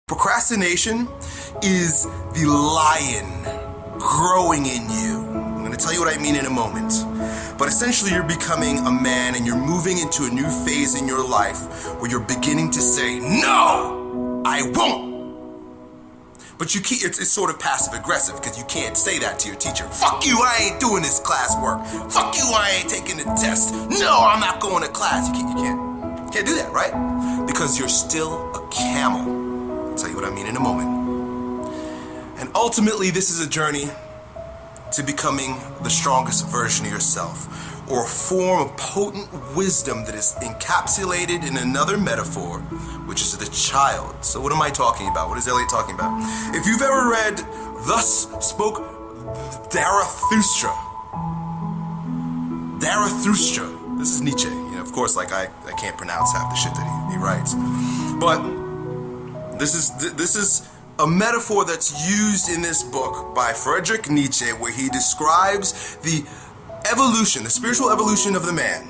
Procrastination is the lion growing in you. I'm going to tell you what I mean in a moment. But essentially, you're becoming a man and you're moving into a new phase in your life where you're beginning to say, no, I won't. But you keep, it's sort of passive aggressive because you can't say that to your teacher. Fuck you, I ain't doing this classwork. Fuck you, I ain't taking the test. No, I'm not going to class. You can't do that, right? Because you're still a camel. I'll tell you what I mean in a moment. And ultimately, this is a journey to becoming the strongest version of yourself, or a form of potent wisdom that is encapsulated in another metaphor, which is the child. So what am I talking about? What is Elliott talking about? If you've ever read Thus Spoke Zarathustra, this is Nietzsche. You know, of course, like I can't pronounce half the shit that he writes, but this is a metaphor that's used in this book by Friedrich Nietzsche, where he describes the evolution, the spiritual evolution of the man,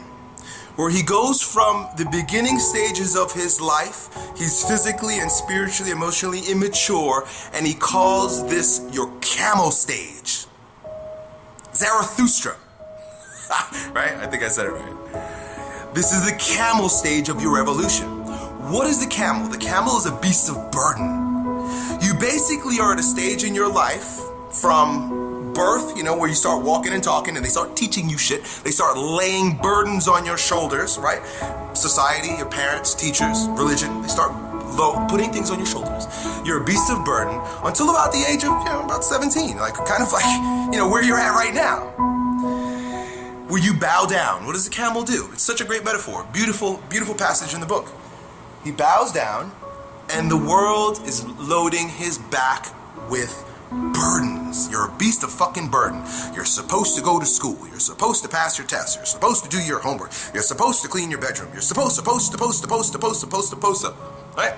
where he goes from the beginning stages of his life, he's physically and spiritually, emotionally immature, and he calls this your camel stage. Zarathustra. Right? I think I said it right. This is the camel stage of your evolution. What is the camel? The camel is a beast of burden. You basically are at a stage in your life from birth, you know, where you start walking and talking and they start teaching you shit. They start laying burdens on your shoulders, right? Society, your parents, teachers, religion, they start putting things on your shoulders. You're a beast of burden until about the age of, you know, about 17, like kind of like, you know, where you're at right now. Where you bow down. What does the camel do? It's such a great metaphor. Beautiful, beautiful passage in the book. He bows down, and the world is loading his back with burdens. You're a beast of fucking burden. You're supposed to go to school. You're supposed to pass your tests. You're supposed to do your homework. You're supposed to clean your bedroom. You're supposed to, right?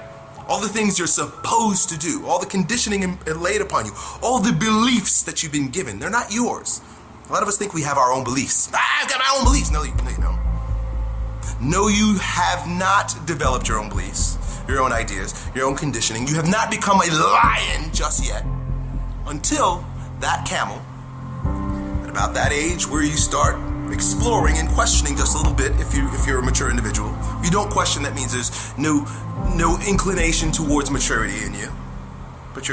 All the things you're supposed to do. All the conditioning laid upon you. All the beliefs that you've been given. They're not yours. A lot of us think we have our own beliefs. I've got my own beliefs. No, you don't. No, you have not developed your own beliefs, your own ideas, your own conditioning. You have not become a lion just yet until that camel, at about that age where you start exploring and questioning just a little bit. If you're a mature individual, if you don't question, that means there's no inclination towards maturity in you. But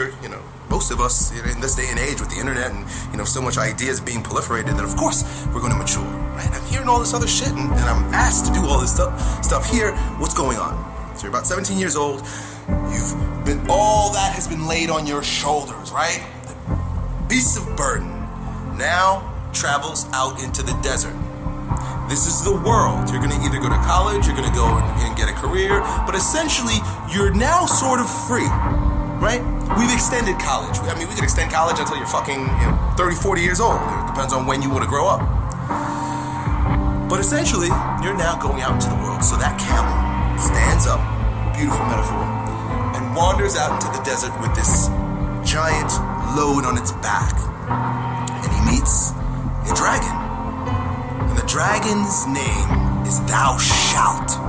most of us in this day and age with the internet and so much ideas being proliferated, that of course we're going to mature, right? I'm hearing all this other shit and I'm asked to do all this stuff here. What's going on? So you're about 17 years old. All that has been laid on your shoulders, right? The beast of burden now travels out into the desert. This is the world. You're going to either go to college, you're going to go and get a career, but essentially you're now sort of free, right? We've extended college. I mean, we could extend college until you're fucking 30, 40 years old. It depends on when you want to grow up. But essentially, you're now going out into the world. So that camel stands up, beautiful metaphor, and wanders out into the desert with this giant load on its back. And he meets a dragon. And the dragon's name is Thou Shalt.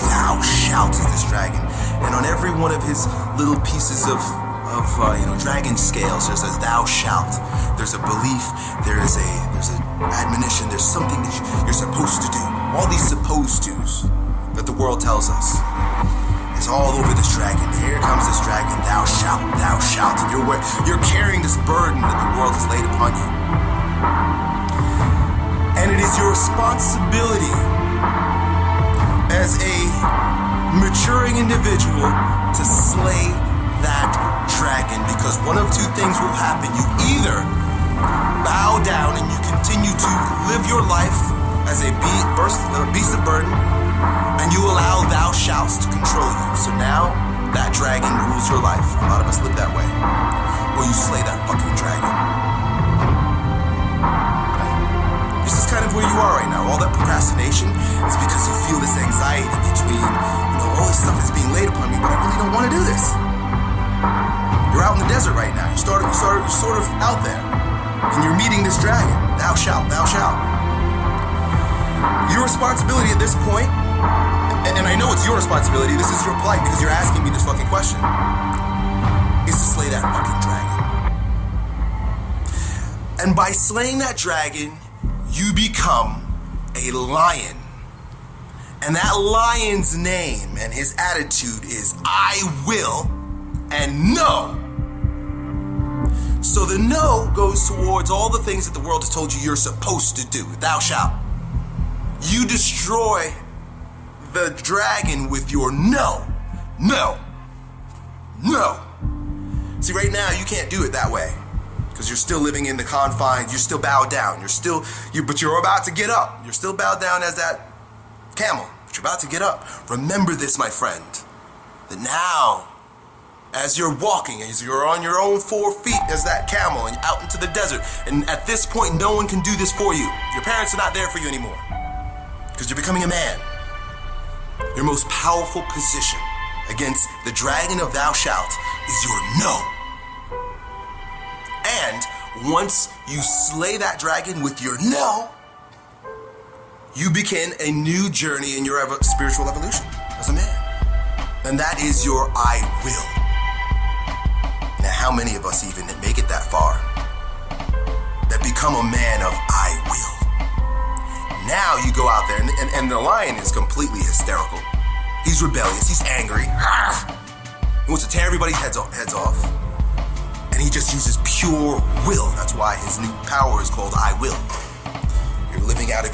Thou Shalt is this dragon. And on every one of his little pieces of dragon scales, there's a Thou Shalt. There's a belief. There's an admonition. There's something that you're supposed to do. All these supposed tos that the world tells us is all over this dragon. Here comes this dragon. Thou shalt. Thou shalt. And you're carrying this burden that the world has laid upon you. And it is your responsibility as a maturing individual to slay that dragon, because one of two things will happen. You either bow down and you continue to live your life as a beast of burden, and you allow Thou Shalts to control you. So now that dragon rules your life. A lot of us live that way. Or you slay that fucking dragon. This is kind of where you are right now. All that procrastination is because you feel this anxiety between, all this stuff is being laid upon me, but I really don't want to do this. You're out in the desert right now. You're sort of out there, and you're meeting this dragon. Thou shalt, thou shalt. Your responsibility at this point and I know it's your responsibility, this is your plight because you're asking me this fucking question, is to slay that fucking dragon. And by slaying that dragon, you become a lion. And that lion's name and his attitude is I will and no. So the no goes towards all the things that the world has told you you're supposed to do. Thou shalt. You destroy the dragon with your no. No. No. See, right now you can't do it that way because you're still living in the confines. You're still bowed down. But you're about to get up. You're still bowed down as that camel, but you're about to get up. Remember this, my friend, that now, as you're walking, as you're on your own 4 feet as that camel and out into the desert, and at this point, no one can do this for you. Your parents are not there for you anymore because you're becoming a man. Your most powerful position against the dragon of thou shalt is your no. And once you slay that dragon with your no, you begin a new journey in your spiritual evolution as a man. And that is your I will. Now, how many of us even make it that far? That become a man of I will. Now you go out there, and the lion is completely hysterical. He's rebellious, he's angry. He wants to tear everybody's heads off. And he just uses pure will. That's why his new power is called I will. You're living out of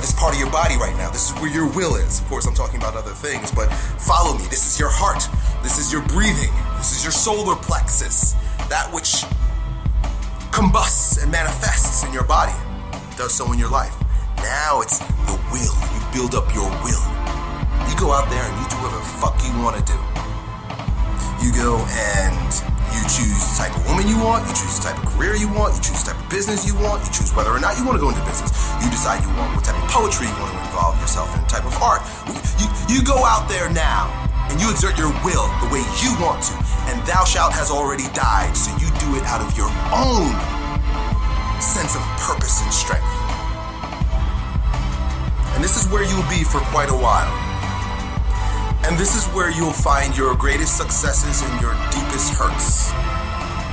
this part of your body right now. This is where your will is. Of course, I'm talking about other things, but follow me. This is your heart. This is your breathing. This is your solar plexus. That which combusts and manifests in your body does so in your life. Now it's the will. You build up your will. You go out there and you do whatever the fuck you want to do. You go and you choose the type of woman you want, you choose the type of career you want, you choose the type of business you want, you choose whether or not you want to go into business. You decide you want what type of poetry you want to involve yourself in, type of art. You go out there now and you exert your will the way you want to. And thou shalt has already died, so you do it out of your own sense of purpose and strength. And this is where you'll be for quite a while. And this is where you'll find your greatest successes and your deepest hurts.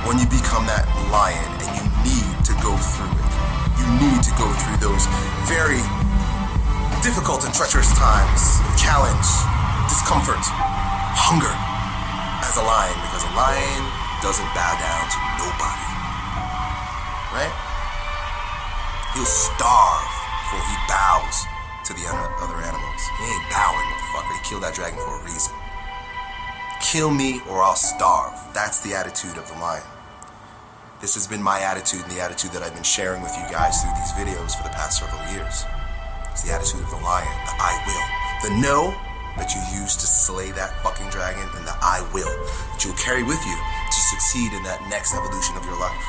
When you become that lion and you need to go through it. You need to go through those very difficult and treacherous times, challenge, discomfort, hunger as a lion, because a lion doesn't bow down to nobody. Right? He'll starve before he bows to the other animals. He ain't bowing, motherfucker. He killed that dragon for a reason. Kill me or I'll starve. That's the attitude of the lion. This has been my attitude and the attitude that I've been sharing with you guys through these videos for the past several years. It's the attitude of the lion, the I will. The no that you use to slay that fucking dragon, and the I will that you'll carry with you to succeed in that next evolution of your life.